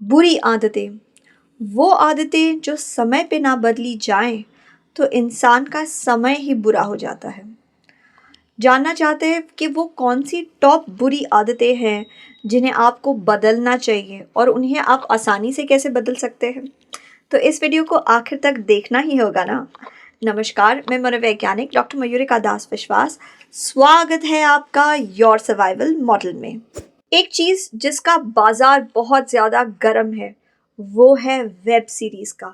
बुरी आदतें, वो आदतें जो समय पे ना बदली जाएं तो इंसान का समय ही बुरा हो जाता है। जानना चाहते हैं कि वो कौन सी टॉप बुरी आदतें हैं जिन्हें आपको बदलना चाहिए और उन्हें आप आसानी से कैसे बदल सकते हैं। तो इस वीडियो को आखिर तक देखना ही होगा ना। नमस्कार, मैं मनोवैज्ञानिक डॉक्टर मयूरिका दास विश्वास। स्वागत है आपका योर सर्वाइवल मॉडल में। एक चीज जिसका बाजार बहुत ज्यादा गर्म है वो है वेब सीरीज का।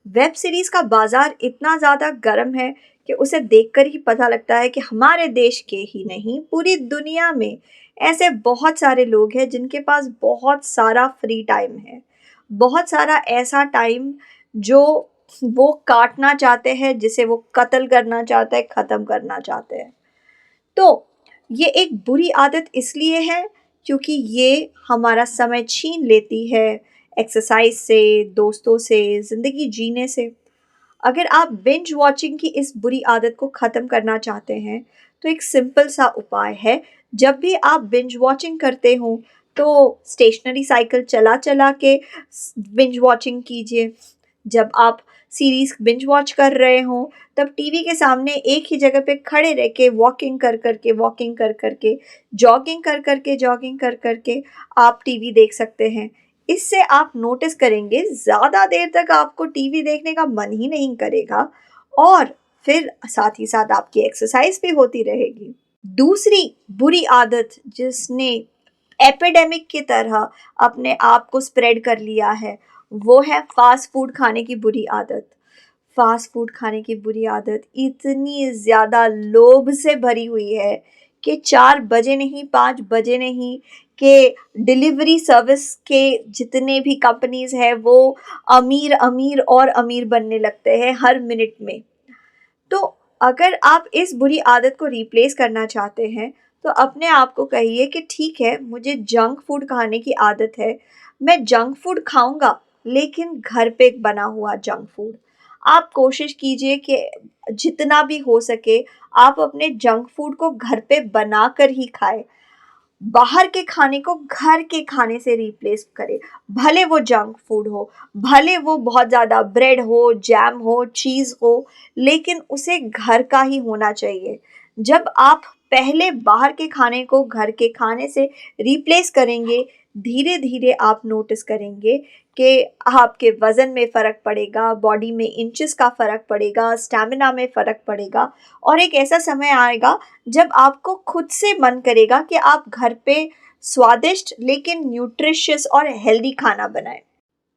वेब सीरीज का बाजार इतना ज्यादा गर्म है कि उसे देखकर ही पता लगता है कि हमारे देश के ही नहीं पूरी दुनिया में ऐसे बहुत सारे लोग हैं जिनके पास बहुत सारा फ्री टाइम है। बहुत सारा ऐसा टाइम जो वो काटना चाहते हैं, जिसे वो कत्ल करना चाहते हैं, खत्म करना चाहते हैं। तो ये एक बुरी आदत इसलिए है क्योंकि ये हमारा समय छीन लेती है एक्सरसाइज से, दोस्तों से, ज़िंदगी जीने से। अगर आप बिंज वॉचिंग की इस बुरी आदत को ख़त्म करना चाहते हैं तो एक सिंपल सा उपाय है। जब भी आप बिंज वॉचिंग करते हो तो स्टेशनरी साइकिल चला चला के बिंज वॉचिंग कीजिए। जब आप सीरीज बिंज वॉच कर रहे हो तब टीवी के सामने एक ही जगह पे खड़े रह के वॉकिंग कर करके जॉगिंग कर करके आप टीवी देख सकते हैं। इससे आप नोटिस करेंगे ज़्यादा देर तक आपको टीवी देखने का मन ही नहीं करेगा और फिर साथ ही साथ आपकी एक्सरसाइज भी होती रहेगी। दूसरी बुरी आदत जिसने एपिडेमिक की तरह अपने आप को स्प्रेड कर लिया है वो है फास्ट फूड खाने की बुरी आदत। फास्ट फूड खाने की बुरी आदत इतनी ज़्यादा लोभ से भरी हुई है कि 4 बजे नहीं, 5 बजे नहीं, कि डिलीवरी सर्विस के जितने भी कंपनीज हैं वो अमीर अमीर और अमीर बनने लगते हैं हर मिनट में। तो अगर आप इस बुरी आदत को रिप्लेस करना चाहते हैं तो अपने आप को कहिए कि ठीक है, मुझे जंक फूड खाने की आदत है, मैं जंक फूड खाऊंगा, लेकिन घर पे बना हुआ जंक फूड। आप कोशिश कीजिए कि जितना भी हो सके आप अपने जंक फूड को घर पे बनाकर ही खाएं। बाहर के खाने को घर के खाने से रिप्लेस करें। भले वो जंक फूड हो, भले वो बहुत ज़्यादा ब्रेड हो, जैम हो, चीज़ हो, लेकिन उसे घर का ही होना चाहिए। जब आप पहले बाहर के खाने को घर के खाने से रिप्लेस करेंगे, धीरे धीरे आप नोटिस करेंगे कि आपके वज़न में फ़र्क पड़ेगा, बॉडी में इंचेस का फ़र्क पड़ेगा, स्टैमिना में फ़र्क पड़ेगा और एक ऐसा समय आएगा जब आपको खुद से मन करेगा कि आप घर पे स्वादिष्ट लेकिन न्यूट्रिशियस और हेल्दी खाना बनाएं।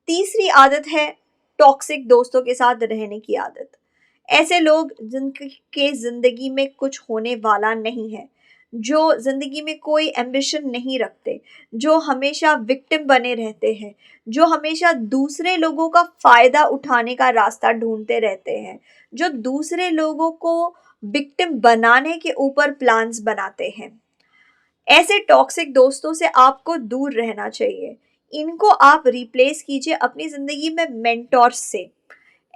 तीसरी आदत है टॉक्सिक दोस्तों के साथ रहने की आदत। ऐसे लोग जिनके ज़िंदगी में कुछ होने वाला नहीं है, जो ज़िंदगी में कोई एम्बिशन नहीं रखते, जो हमेशा विक्टिम बने रहते हैं, जो हमेशा दूसरे लोगों का फ़ायदा उठाने का रास्ता ढूंढते रहते हैं, जो दूसरे लोगों को विक्टिम बनाने के ऊपर प्लान्स बनाते हैं। ऐसे टॉक्सिक दोस्तों से आपको दूर रहना चाहिए। इनको आप रिप्लेस कीजिए अपनी ज़िंदगी में मेंटोर्स से।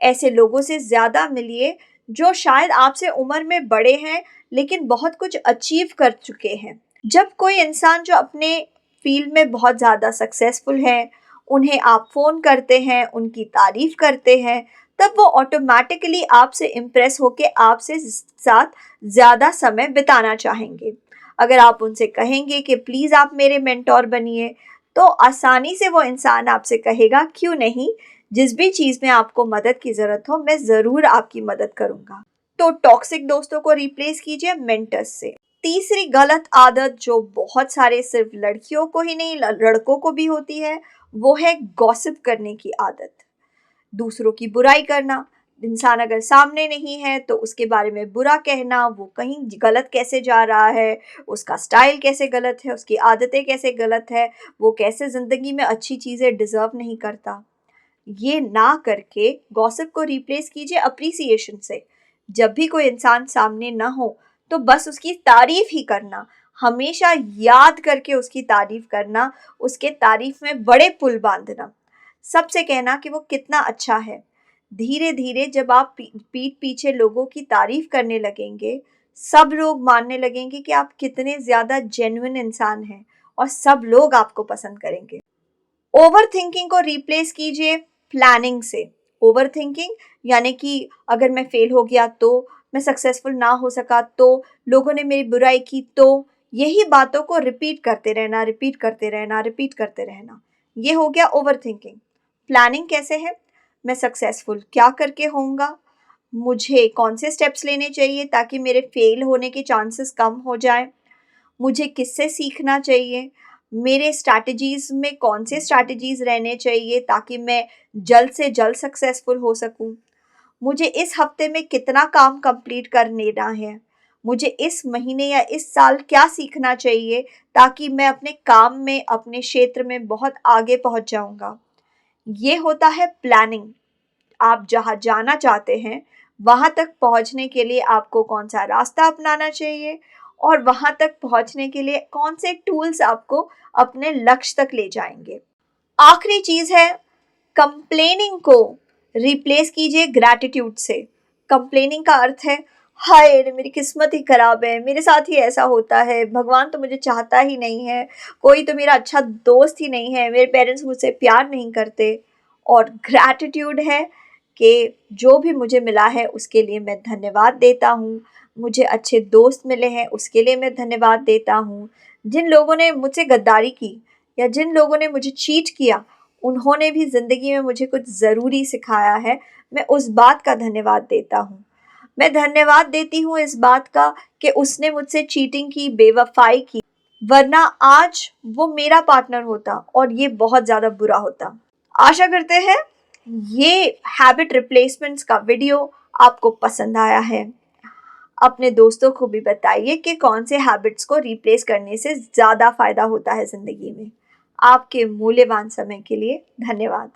ऐसे लोगों से ज़्यादा मिलिए जो शायद आपसे उम्र में बड़े हैं लेकिन बहुत कुछ अचीव कर चुके हैं। जब कोई इंसान जो अपने फील्ड में बहुत ज़्यादा सक्सेसफुल है, उन्हें आप फ़ोन करते हैं, उनकी तारीफ़ करते हैं, तब वो ऑटोमेटिकली आपसे इम्प्रेस होके आपसे साथ ज़्यादा समय बिताना चाहेंगे। अगर आप उनसे कहेंगे कि प्लीज़ आप मेरे मेंटोर बनिए, तो आसानी से वो इंसान आपसे कहेगा क्यों नहीं, जिस भी चीज़ में आपको मदद की ज़रूरत हो मैं ज़रूर आपकी मदद करूँगा। तो टॉक्सिक दोस्तों को रिप्लेस कीजिए मेंटर्स से। तीसरी गलत आदत जो बहुत सारे सिर्फ लड़कियों को ही नहीं लड़कों को भी होती है वो है गॉसिप करने की आदत। दूसरों की बुराई करना। इंसान अगर सामने नहीं है तो उसके बारे में बुरा कहना, वो कहीं गलत कैसे जा रहा है, उसका स्टाइल कैसे गलत है, उसकी आदतें कैसे गलत है, वो कैसे ज़िंदगी में अच्छी चीज़ें डिज़र्व नहीं करता। ये ना करके गॉसिप को रिप्लेस कीजिए अप्रिसिएशन से। जब भी कोई इंसान सामने ना हो तो बस उसकी तारीफ ही करना, हमेशा याद करके उसकी तारीफ करना, उसके तारीफ में बड़े पुल बांधना, सबसे कहना कि वो कितना अच्छा है। धीरे धीरे जब आप पीठ पीछे लोगों की तारीफ करने लगेंगे, सब लोग मानने लगेंगे कि आप कितने ज़्यादा जेन्युइन इंसान हैं और सब लोग आपको पसंद करेंगे। ओवर थिंकिंग को रिप्लेस कीजिए प्लानिंग से। ओवर थिंकिंग यानी कि अगर मैं फेल हो गया तो, मैं सक्सेसफुल ना हो सका तो, लोगों ने मेरी बुराई की तो, यही बातों को रिपीट करते रहना, रिपीट करते रहना, रिपीट करते रहना, ये हो गया ओवर थिंकिंग। प्लानिंग कैसे है? मैं सक्सेसफुल क्या करके होऊंगा, मुझे कौन से स्टेप्स लेने चाहिए ताकि मेरे फेल होने के चांसेस कम हो जाए, मुझे किससे सीखना चाहिए, मेरे स्ट्रैटेजीज़ में कौन से स्ट्रैटेजीज़ रहने चाहिए ताकि मैं जल्द से जल्द सक्सेसफुल हो सकूं, मुझे इस हफ्ते में कितना काम कंप्लीट कर लेना है, मुझे इस महीने या इस साल क्या सीखना चाहिए ताकि मैं अपने काम में, अपने क्षेत्र में बहुत आगे पहुंच जाऊंगा। ये होता है प्लानिंग। आप जहाँ जाना चाहते हैं, वहाँ तक पहुँचने के लिए आपको कौन-सा रास्ता अपनाना चाहिए और वहाँ तक पहुँचने के लिए कौन से टूल्स आपको अपने लक्ष्य तक ले जाएँगे। आखिरी चीज़ है, कंप्लेनिंग को रिप्लेस कीजिए ग्रैटिट्यूड से। कंप्लेनिंग का अर्थ है, हाय रे मेरी किस्मत ही खराब है, मेरे साथ ही ऐसा होता है, भगवान तो मुझे चाहता ही नहीं है, कोई तो मेरा अच्छा दोस्त ही नहीं है, मेरे पेरेंट्स मुझसे प्यार नहीं करते। और ग्रैटिट्यूड है कि जो भी मुझे मिला है उसके लिए मैं धन्यवाद देता हूँ, मुझे अच्छे दोस्त मिले हैं उसके लिए मैं धन्यवाद देता हूँ, जिन लोगों ने मुझसे गद्दारी की या जिन लोगों ने मुझे चीट किया, उन्होंने भी ज़िंदगी में मुझे कुछ ज़रूरी सिखाया है, मैं उस बात का धन्यवाद देता हूँ। मैं धन्यवाद देती हूँ इस बात का कि उसने मुझसे चीटिंग की, बेवफ़ाई की, वरना आज वो मेरा पार्टनर होता और ये बहुत ज़्यादा बुरा होता। आशा करते हैं ये हैबिट रिप्लेसमेंट्स का वीडियो आपको पसंद आया है। अपने दोस्तों को भी बताइए कि कौन से हैबिट्स को रिप्लेस करने से ज़्यादा फ़ायदा होता है ज़िंदगी में। आपके मूल्यवान समय के लिए धन्यवाद।